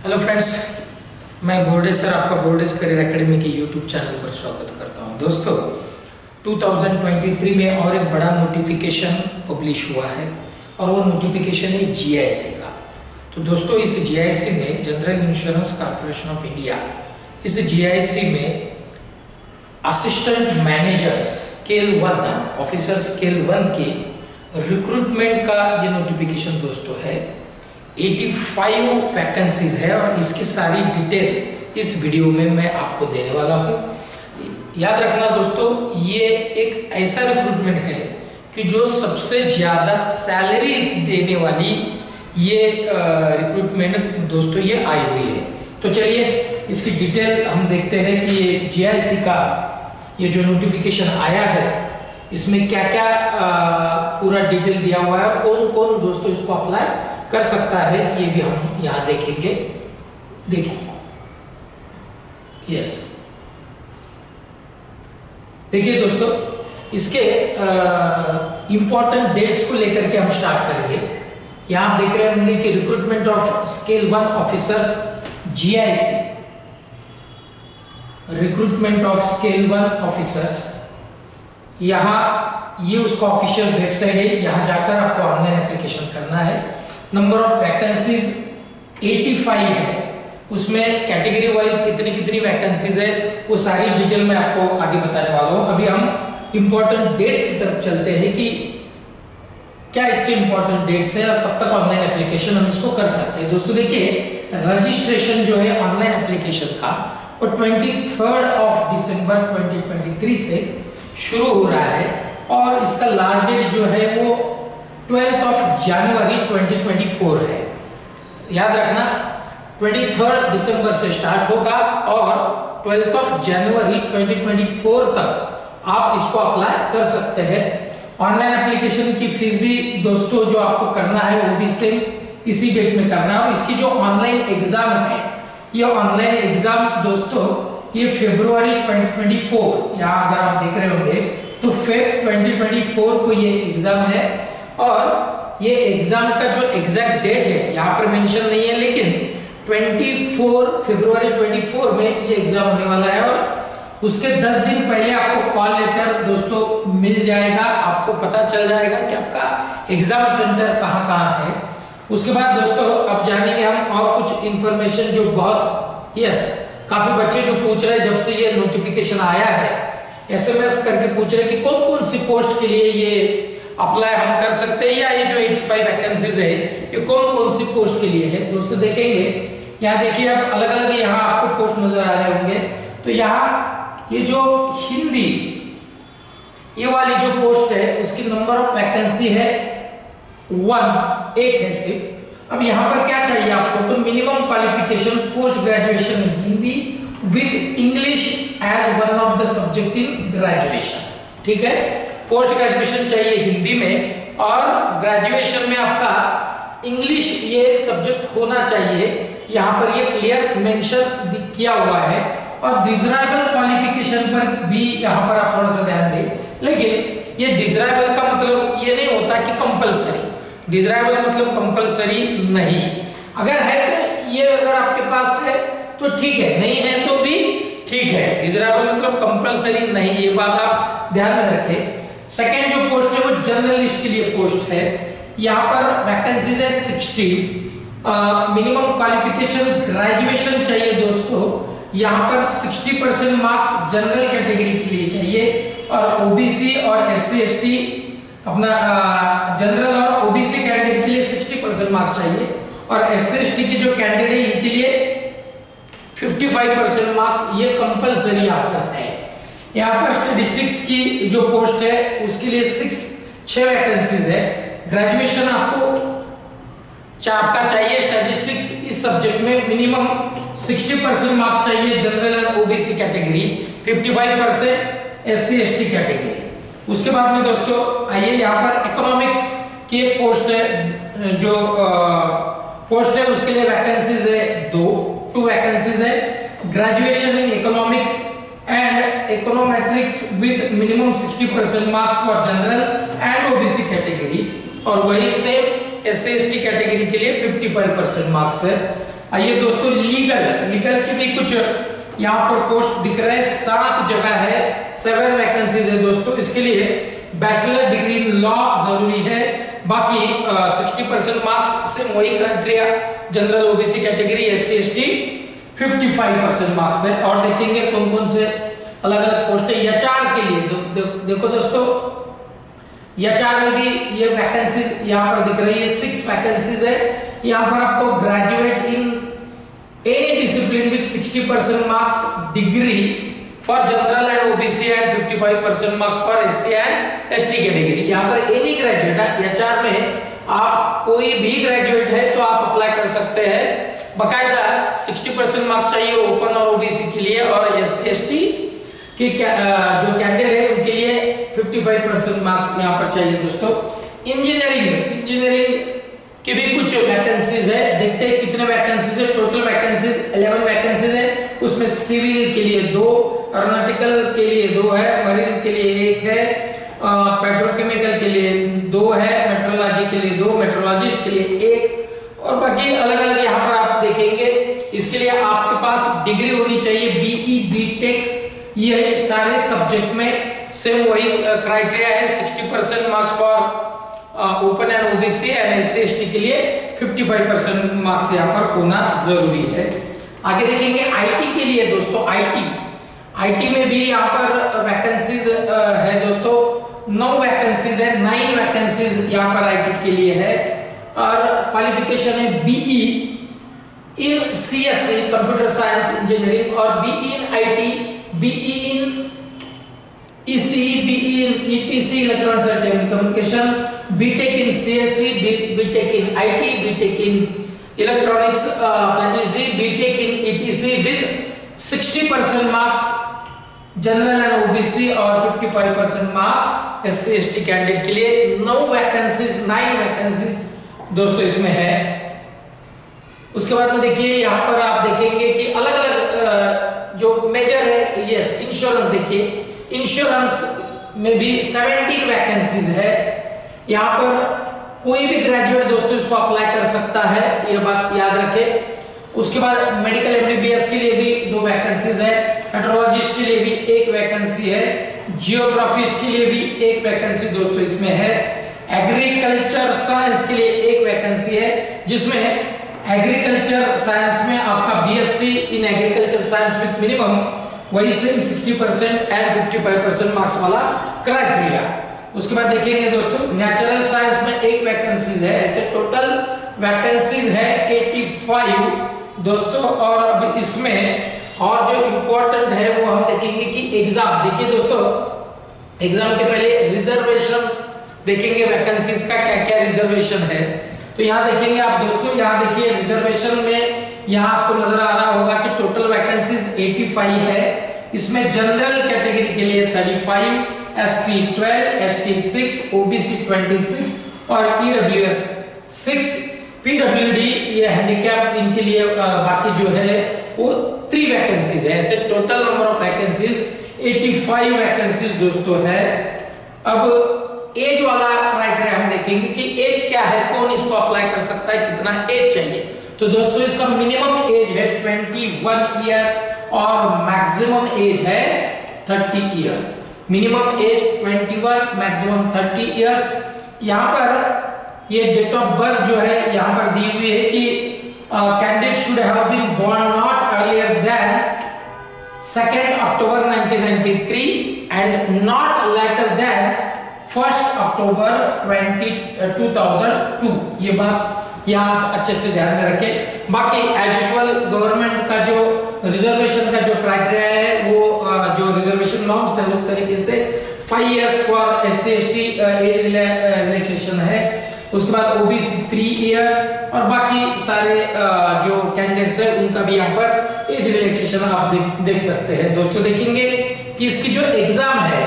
Hello friends, मैं बोर्डेज sir आपका बोर्डेज career academy के यूट्यूब चैनल पर स्वागत करता हूं। दोस्तों 2023 में और एक बड़ा नोटिफिकेशन पब्लिश हुआ है और वो नोटिफिकेशन है जीआईसी का। तो दोस्तों इस जीआईसी में general insurance corporation of India, इस जीआईसी में assistant manager scale 1 officer scale 1 के रिक्रूटमेंट का ये नोटिफिकेशन दोस्तों है। 85 वैकेंसीज है और इसकी सारी डिटेल इस वीडियो में मैं आपको देने वाला हूँ। याद रखना दोस्तों, ये एक ऐसा रिक्रूटमेंट है कि जो सबसे ज़्यादा सैलरी देने वाली ये रिक्रूटमेंट दोस्तों ये आई हुई है। तो चलिए इसकी डिटेल हम देखते हैं कि ये जीआईसी का ये जो नोटिफिकेशन आया है इसमें क्या क्या पूरा डिटेल दिया हुआ है, कौन कौन दोस्तों इसको अप्लाई कर सकता है, ये भी हम यहाँ देखेंगे। देखिए यस, देखिए दोस्तों इसके इंपॉर्टेंट डेट्स को लेकर के हम स्टार्ट करेंगे। यहाँ आप देख रहे होंगे कि recruitment of scale 1 officers GIC, recruitment of scale 1 officers, यहाँ ये उसका ऑफिशियल वेबसाइट है, यहाँ जाकर आपको ऑनलाइन एप्लीकेशन करना है। नंबर ऑफ वैकेंसीज 85 है, उसमें कैटेगरी वाइज कितनी कितनी वैकेंसीज है वो सारी डिटेल मैं आपको आगे बताने वाला हूँ। अभी हम इंपॉर्टेंट डेट्स की तरफ चलते हैं कि क्या इसके इंपॉर्टेंट डेट्स हैं और कब तक ऑनलाइन एप्लीकेशन हम इसको कर सकते हैं। दोस्तों देखिए, रजिस्ट्रेशन जो है ऑनलाइन एप्लीकेशन का वो 23 दिसंबर 2023 से शुरू हो रहा है और इसका लास्ट डेट जो है वो 12 जनवरी 2024 है। याद रखना 23 दिसंबर से स्टार्ट होगा और 12 जनवरी 2024 तक आप इसको अप्लाई कर सकते हैं। ऑनलाइन एप्लीकेशन की फीस भी दोस्तों जो आपको करना है वो भी सेम इसी डेट में करना है। और इसकी जो ऑनलाइन एग्जाम है, ये ऑनलाइन एग्जाम दोस्तों ये फरवरी 2024, यहाँ अगर आप देख रहे होंगे तो फेब 2024 को ये एग्जाम है और ये एग्जाम का जो एग्जैक्ट डेट है यहाँ पर मेंशन नहीं है, लेकिन 24 फरवरी 24 में ये एग्जाम होने वाला है और उसके 10 दिन पहले आपको कॉल लेटर दोस्तों मिल जाएगा, आपको पता चल जाएगा कि आपका एग्जाम सेंटर कहाँ कहाँ है। उसके बाद दोस्तों अब जानेंगे हम और कुछ इंफॉर्मेशन जो बहुत काफी बच्चे जो पूछ रहे हैं जब से ये नोटिफिकेशन आया है, एसएमएस करके पूछ रहे हैं कि कौन कौन सी पोस्ट के लिए ये अप्लाई हम कर सकते हैं या ये जो 85 वैकेंसीज है ये कौन कौन सी पोस्ट के लिए है। दोस्तों देखेंगे, यहाँ देखिए आप अलग अलग यहाँ आपको पोस्ट नजर आ रहे होंगे। तो यहाँ ये जो हिंदी ये वाली जो पोस्ट है उसकी नंबर ऑफ वैकेंसी है 1, एक है सिर्फ। अब यहाँ पर क्या चाहिए आपको, तो minimum qualification post graduation in Hindi with English as one of the subject in graduation. ठीक है, पोस्ट ग्रेजुएशन चाहिए हिंदी में और ग्रेजुएशन में आपका इंग्लिश ये एक सब्जेक्ट होना चाहिए। यहाँ पर ये क्लियर मेंशन किया हुआ है और डिजरेबल क्वालिफिकेशन पर भी यहाँ पर आप थोड़ा सा ध्यान दें। लेकिन ये डिजरेबल का मतलब ये नहीं होता कि कंपलसरी, डिजरेबल मतलब कंपलसरी नहीं। अगर है तो ये अगर आपके पास है तो ठीक है, नहीं है तो भी ठीक है। डिजरेबल मतलब कंपलसरी नहीं, ये बात आप ध्यान में रखें। सेकेंड जो पोस्ट है वो जर्नलिस्ट के लिए पोस्ट है। यहाँ पर वैकेंसीज है 60। मिनिमम क्वालिफिकेशन ग्रेजुएशन चाहिए दोस्तों। यहाँ पर 60% मार्क्स जनरल कैटेगरी के लिए चाहिए और ओबीसी और एससी एसटी अपना जनरल और ओबीसी कैंडिडेट के लिए 60% मार्क्स चाहिए और एससी एसटी के जो कैंडिडेट है इनके लिए 55% मार्क्स ये कंपलसरी आपका है। यहाँ पर स्टैटिस्टिक्स की जो पोस्ट है उसके लिए 6 वैकेंसीज है। ग्रेजुएशन आपको 4 का चाहिए स्टैटिस्टिक्स इस सब्जेक्ट में, मिनिमम 60% मार्क्स चाहिए जनरल और OBC category, 55% SC ST category. उसके बाद में दोस्तों आइए यहाँ पर इकोनॉमिक्स की एक पोस्ट है, जो पोस्ट है उसके लिए वैकेंसीज है 2 वैकेंसीज है। Graduation in economics and econometrics with minimum 60% marks for general and OBC category और वही सेम एससी एसटी कैटेगरी के लिए 55% मार्क्स है। आइए दोस्तों, लीगल की भी कुछ यहाँ पर पोस्ट दिख रहे हैं, 7 जगह है, 7 वैकेंसीज है दोस्तों। इसके लिए बैचलर डिग्री इन लॉ जरूरी है। बाकी 60% मार्क्स से वही criteria, general OBC category, SC ST 55% marks है। और देखेंगे कौन कौन से अलग अलग पोस्ट है। एचआर के लिए देखो दोस्तों, एचआर में भी ये वैकेंसीज यहाँ पर दिख रही है, 6 वैकेंसीज है। यहाँ पर आपको graduate in any discipline with 60% marks degree for general and OBC and 55% marks for SC and ST category. यहाँ पर एनी ग्रेजुएट है, एचआर में आप कोई भी ग्रेजुएट है तो आप अप्लाई कर सकते हैं। बकायदा 60% मार्क्स चाहिए ओपन और ओबीसी के लिए, और एससी एसटी कि जो कैंडिडेट है उनके लिए 55% मार्क्स यहाँ पर चाहिए दोस्तों। इंजीनियरिंग की भी कुछ वैकेंसीज है, देखते हैं कितने वैकेंसीज है। टोटल वैकेंसीज 11 वैकेंसीज है, उसमें सिविल के लिए 2, एरोनॉटिकल के लिए 2 है, मरीन के लिए 1 है, पेट्रोकेमिकल के लिए 2 है, मेट्रोलॉजी के लिए 2, मेट्रोलॉजिस्ट के लिए 1, और बाकी अलग अलग यहाँ पर आप देखेंगे। इसके लिए आपके पास डिग्री होनी चाहिए बीई बीटेक, ये सारे सब्जेक्ट में सेम वही क्राइटेरिया है। 60% marks for open and OBC and SC ST के लिए 55% मार्क्स यहाँ पर होना जरूरी है। आगे देखेंगे आईटी के लिए दोस्तों। आईटी में भी यहाँ पर वैकेंसीज है दोस्तों, 9 वैकेंसीज है, 9 वैकेंसीज यहाँ पर आईटी के लिए है। और क्वालिफिकेशन है BE in CSE computer science engineering, और BE in IT, BE in EC, BE in ETC electronics and telecommunication, BTech in CSE, BTech in IT, BTech in electronics EC, BTech in ETC with 60% marks general and OBC और 55% marks SC ST candidate के लिए। 9 vacancies दोस्तों इसमें है। उसके बाद में देखिए यहाँ पर आप देखेंगे कि अलग अलग जो मेजर है, यस इंश्योरेंस, देखिए इंश्योरेंस में भी 17 वैकेंसीज है। यहाँ पर कोई भी ग्रेजुएट दोस्तों इसको अप्लाई कर सकता है, ये बात याद रखें। उसके बाद मेडिकल एमबीबीएस के लिए भी 2 वैकेंसीज है, मेट्रोलॉजिस्ट के लिए भी 1 वैकेंसी है, जियोग्राफिस्ट के लिए भी 1 वैकेंसी दोस्तों इसमें है, एग्रीकल्चर साइंस के लिए 1 वैकेंसी है, जिसमें एग्रीकल्चर साइंस में आपका BSc in agriculture science with minimum वही सेम 60% एंड 55% मार्क्स वाला क्राइटेरिया। उसके बाद देखेंगे दोस्तों नेचुरल साइंस में 1 वैकेंसीज है, ऐसे टोटल वैकेंसीज है 85 दोस्तों। और अब इसमें और जो इम्पोर्टेंट है वो हम देखेंगे कि एग्जाम, देखिए दोस्तों एग्जाम के पहले रिजर्वेशन देखेंगे, वैकेंसीज का क्या क्या रिजर्वेशन है। तो यहाँ देखेंगे आप दोस्तों, यहाँ देखिए रिजर्वेशन में यहाँ आपको नजर आ रहा होगा कि टोटल वैकेंसीज 85 है। इसमें जनरल कैटेगरी के लिए 35, एससी 12, एसटी 6, ओबीसी 26 और ईडब्ल्यूएस 6, पीडब्ल्यूडी ये हैंडीकैप इनके लिए बाकी जो है वो 3 वैकेंसीज है। ऐसे total number of vacancies 85 vacancies दोस्तों है। अब एज वाला क्राइटेरिया हम देखेंगे कि एज क्या है, कौन इसको अप्लाई कर सकता है, कितना एज चाहिए। तो दोस्तों इसका मिनिमम एज है 21 ईयर और मैक्सिमम एज है 30 year. Minimum age 21, maximum 30 years. यहाँ पर ये डेट ऑफ बर्थ जो है यहाँ पर दी हुई है कि candidate should have been born not earlier than 2 October 1993 and not later than 1 October 2002। ये बात यहाँ अच्छे से ध्यान में रखें। बाकी एज यूजुअल गवर्नमेंट का जो रिजर्वेशन का जो क्राइटेरिया है वो जो रिजर्वेशन नॉर्म्स है उस तरीके से 5 years for SC ST age relaxation है। उसके बाद ओबीसी 3 ईयर और बाकी सारे जो कैंडिडेट्स है उनका भी यहाँ पर एज रिलैक्सेशन आप देख सकते हैं। दोस्तों देखेंगे कि इसकी जो एग्जाम है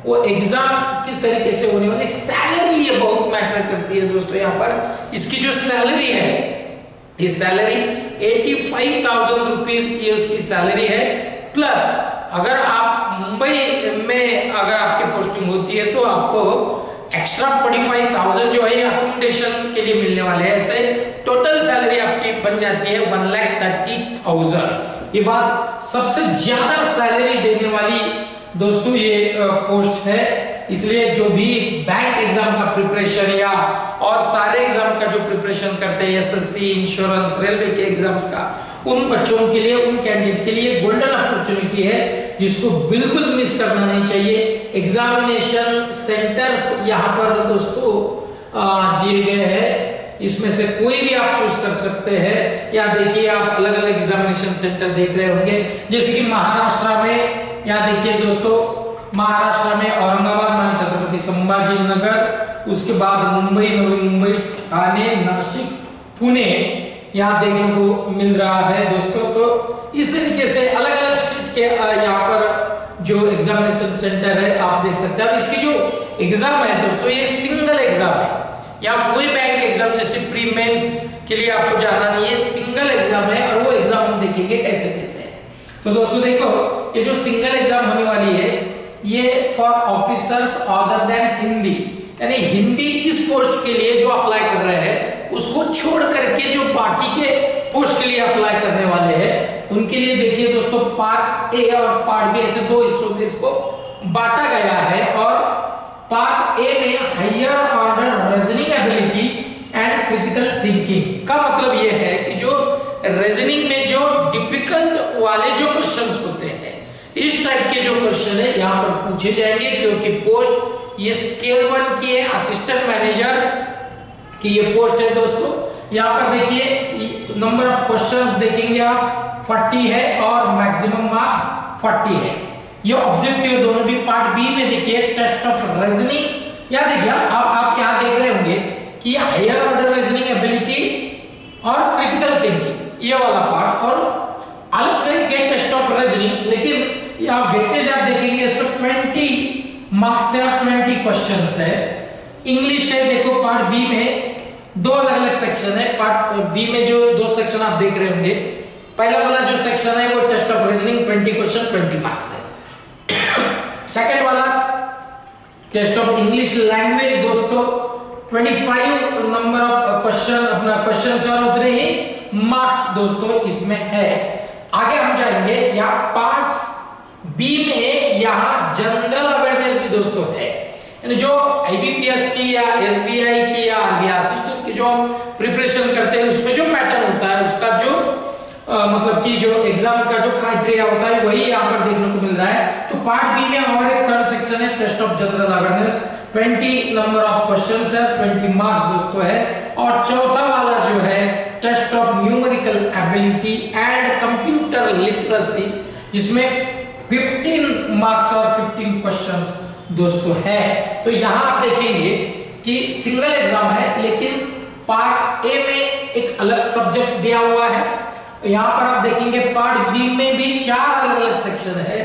वो एग्जाम किस तरीके से होने वाली, सैलरी ये बहुत मैटर करती है दोस्तों। यहाँ पर इसकी जो सैलरी है, ये सैलरी 85,000 रुपीज ये उसकी सैलरी है। प्लस अगर आप मुंबई में अगर आपकी पोस्टिंग होती है तो आपको एक्स्ट्रा 45,000 जो है अकोमोडेशन के लिए मिलने वाले हैं, ऐसे टोटल सैलरी आपकी बन जाती है 1,30,000। ये बात सबसे ज्यादा सैलरी देने वाली दोस्तों ये पोस्ट है। इसलिए जो भी बैंक एग्जाम का प्रिपरेशन या और सारे एग्जाम का जो प्रिपरेशन करते हैं, एसएससी, इंश्योरेंस, रेलवे के एग्जाम्स का, उन बच्चों के लिए, उन कैंडिडेट के लिए गोल्डन अपॉर्चुनिटी है जिसको बिल्कुल मिस करना नहीं चाहिए। एग्जामिनेशन सेंटर्स यहाँ पर दोस्तों दिए गए हैं, इसमें से कोई भी आप चूज कर सकते हैं। या देखिए आप अलग अलग एग्जामिनेशन सेंटर देख रहे होंगे, जैसे कि महाराष्ट्र में, यहाँ देखिए दोस्तों महाराष्ट्र में औरंगाबाद, मानी छत्रपति संभाजी नगर, उसके बाद मुंबई, नवी मुंबई, ठाणे, नासिक, पुणे यहाँ देखने को मिल रहा है दोस्तों। तो इस तरीके से अलग अलग स्टेट के यहाँ पर जो एग्जामिनेशन सेंटर है आप देख सकते हैं। अब इसकी जो एग्जाम है दोस्तों, ये सिंगल एग्जाम है, या कोई बैंक एग्जाम जैसे प्री मेंस के लिए आपको जाना नहीं है, सिंगल एग्जाम है और वो एग्जाम हम देखेंगे कैसे कैसे है। तो दोस्तों देखो, ये जो सिंगल एग्जाम होने वाली है ये for officers other than Hindi, यानी हिंदी इस पोस्ट के लिए जो अप्लाई कर रहे हैं उसको छोड़ करके जो बाकी के पोस्ट के लिए अप्लाई करने वाले हैं उनके लिए देखिए दोस्तों, पार्ट ए और पार्ट बी ऐसे दो हिस्सों में इसको बांटा गया है। और पार्ट ए में higher order reasoning ability and critical thinking का मतलब ये है कि जो रीजनिंग में जो डिफिकल्ट वाले जो क्वेश्चंस होते हैं, इस टाइप के जो क्वेश्चन है यहाँ पर पूछे जाएंगे, क्योंकि पोस्ट ये स्केल 1 की है, असिस्टेंट मैनेजर की ये पोस्ट है दोस्तों। यहाँ पर देखिए नंबर ऑफ क्वेश्चंस देखेंगे आप 40 है और मैक्सिमम मार्क्स 40 है। ये ऑब्जेक्टिव दोनों भी। पार्ट बी में देखिए टेस्ट ऑफ रीजनिंग, या देखिए आप यहाँ देख रहे होंगे कि हायर ऑर्डर रीजनिंग एबिलिटी और क्रिटिकल थिंकिंग ये वाला पार्ट, और अलग से टेस्ट ऑफ रीजनिंग, लेकिन यहाँ वेटेज आप देखेंगे इसमें 20 मार्क्स है, 20 क्वेश्चंस है। इंग्लिश है, देखो पार्ट बी में दो अलग अलग सेक्शन है। पार्ट बी में जो दो सेक्शन आप देख रहे होंगे, पहला वाला जो सेक्शन है वो test of reasoning 20 question 20 marks है। सेकंड वाला टेस्ट ऑफ इंग्लिश लैंग्वेज दोस्तों 25 नंबर ऑफ क्वेश्चन, अपना क्वेश्चन से और उतने ही मार्क्स दोस्तों इसमें है। आगे हम जाएंगे, यहाँ पार्ट्स बी में यहाँ जनरल अवेयरनेस भी दोस्तों है, यानी जो आईबीपीएस की या एसबीआई की या आरबीआई असिस्टेंट की जो हम प्रिपरेशन करते हैं उसमें जो पैटर्न होता है, उसका जो मतलब कि जो एग्जाम का जो क्राइटेरिया होता है वही यहाँ पर देखने को मिल रहा है। तो पार्ट बी में और एक थर्ड सेक्शन है test of general awareness, 20 number of questions है, 20 मार्क्स दोस्तों है। और चौथा वाला जो है test of numerical ability and computer literacy, जिसमें 15 मार्क्स और 15 क्वेश्चंस दोस्तों है। तो यहाँ आप देखेंगे कि सिंगल एग्जाम है, लेकिन पार्ट ए में एक अलग सब्जेक्ट दिया हुआ है। यहाँ पर आप देखेंगे पार्ट बी में भी 4 अलग अलग सेक्शन है,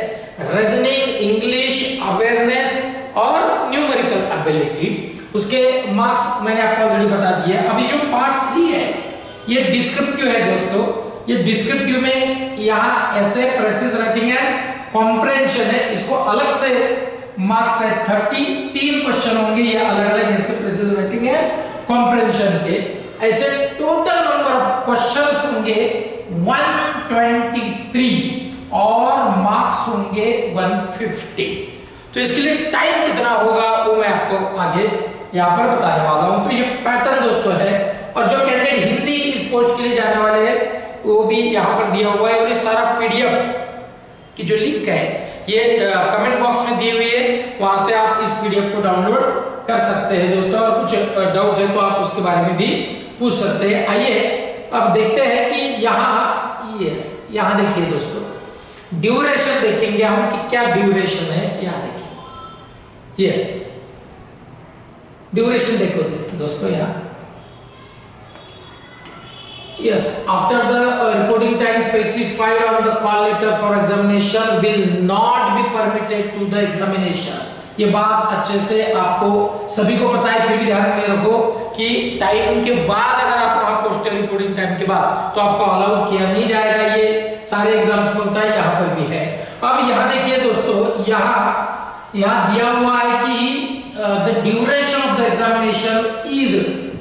रीजनिंग, इंग्लिश, अवेयरनेस और न्यूमेरिकल एबिलिटी। उसके मार्क्स मैंने आपको ऑलरेडी बता दिए। अभी जो पार्ट सी है ये डिस्क्रिप्टिव है दोस्तों। ये डिस्क्रिप्टिव में यहाँ ऐसे प्रेसिज राइटिंग एंड कॉम्प्रेhension है, इसको अलग से मार्क्स है 33 क्वेश्चन होंगे, ये अलग अलग ऐसे प्रेसिज राइटिंग है कॉम्प्रेhension के। ऐसे टोटल नंबर ऑफ क्वेश्चंस होंगे 123 और मार्क्स होंगे 150। तो इसके लिए टाइम कितना होगा वो मैं आपको आगे यहाँ पर बताने वाला हूँ। तो ये पैटर्न दोस्तों है, और जो कैंडिडेट हिंदी इस पोस्ट के लिए जाने वाले हैं वो भी यहाँ पर दिया हुआ है। और ये सारा पीडीएफ की जो लिंक है ये कमेंट बॉक्स में दी हुई है, वहां से आप इस पीडीएफ को डाउनलोड कर सकते हैं दोस्तों। और कुछ डाउट है तो आप उसके बारे में भी पूछ सकते हैं। आइए अब देखते हैं कि यहाँ यहाँ देखिए दोस्तों ड्यूरेशन देखेंगे हम कि क्या ड्यूरेशन है। यहाँ देखिए ड्यूरेशन देखो दोस्तों यहाँ after the reporting time specified on the call letter for examination will not be permitted to the examination। ये बात अच्छे से आपको सभी को पता है, फिर भी ध्यान में रखो कि टाइम के बाद अगर आप वहां पहुंचते हो रिपोर्टिंग टाइम के बाद तो आपको अलाउ किया नहीं जाएगा। ये सारे एग्जाम्स में होता है, यहाँ पर भी है। अब यहाँ देखिए दोस्तों, यहाँ दिया हुआ है कि the duration of the examination is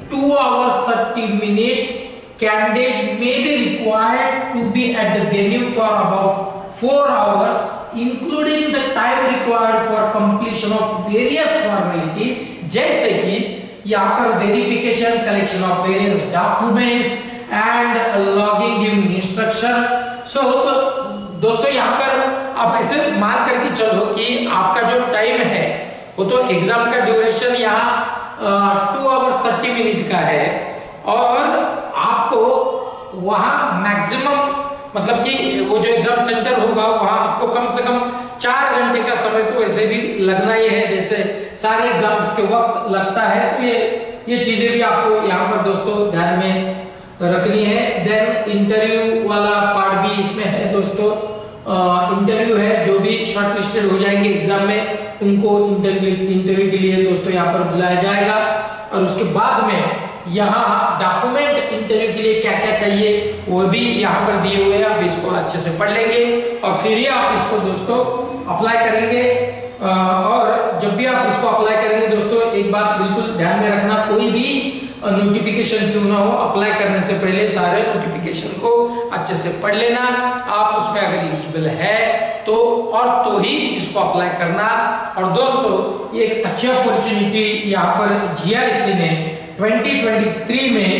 2 hours 30 minutes. Candidate may be required to be at the venue for about 4 hours, including the time required for completion of various formality, जैसे कि यहाँ पर verification, collection of various documents and logging giving instruction. So तो दोस्तों यहाँ पर आप ऐसे मान करके चलो कि आपका जो टाइम है वो तो एग्जाम का ड्यूरेशन यहाँ 2 hours 30 minutes का है, और आपको वहां मैक्सिमम मतलब कि वो जो एग्जाम सेंटर होगा वहां आपको कम से कम 4 घंटे का समय तो वैसे भी लगना ही है, जैसे सारे एग्जाम्स के वक्त लगता है। तो ये चीजें भी आपको यहाँ पर दोस्तों ध्यान में रखनी है। देन इंटरव्यू वाला पार्ट भी इसमें है दोस्तों। इंटरव्यू है, जो भी शॉर्ट लिस्टेड हो जाएंगे एग्जाम में उनको इंटरव्यू के लिए दोस्तों यहाँ पर बुलाया जाएगा। और उसके बाद में यहाँ डॉक्यूमेंट इंटरव्यू के लिए क्या क्या चाहिए वो भी यहाँ पर दिए हुए हैं, आप इसको अच्छे से पढ़ लेंगे और फिर ही आप इसको दोस्तों अप्लाई करेंगे। और जब भी आप इसको अप्लाई करेंगे दोस्तों, एक बात बिल्कुल ध्यान में रखना, कोई भी नोटिफिकेशन क्यों ना हो, अप्लाई करने से पहले सारे नोटिफिकेशन को अच्छे से पढ़ लेना। आप उसमें अगर एलिजिबल है तो ही इसको अप्लाई करना। और दोस्तों ये एक अच्छी अपॉर्चुनिटी यहाँ पर जीआईसी ने 2023 में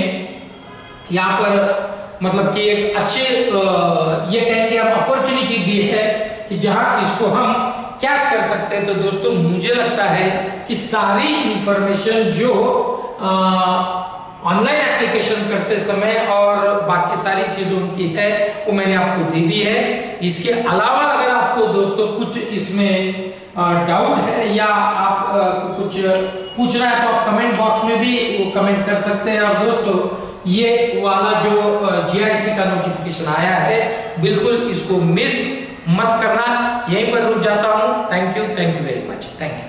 यहाँ पर मतलब कि एक अच्छे ये कहेंगे हम अपॉर्चुनिटी दी है कि जहां इसको हम कैश कर सकते हैं। तो दोस्तों मुझे लगता है कि सारी इंफॉर्मेशन जो ऑनलाइन एप्लीकेशन करते समय और बाकी सारी चीजों की है वो मैंने आपको दे दी है। इसके अलावा अगर आपको दोस्तों कुछ इसमें डाउट है या आप कुछ पूछना है तो आप कमेंट बॉक्स में भी वो कमेंट कर सकते हैं। और दोस्तों ये वाला जो जीआईसी का नोटिफिकेशन आया है बिल्कुल इसको मिस मत करना। यहीं पर रुक जाता हूं। Thank you very much. Thank you.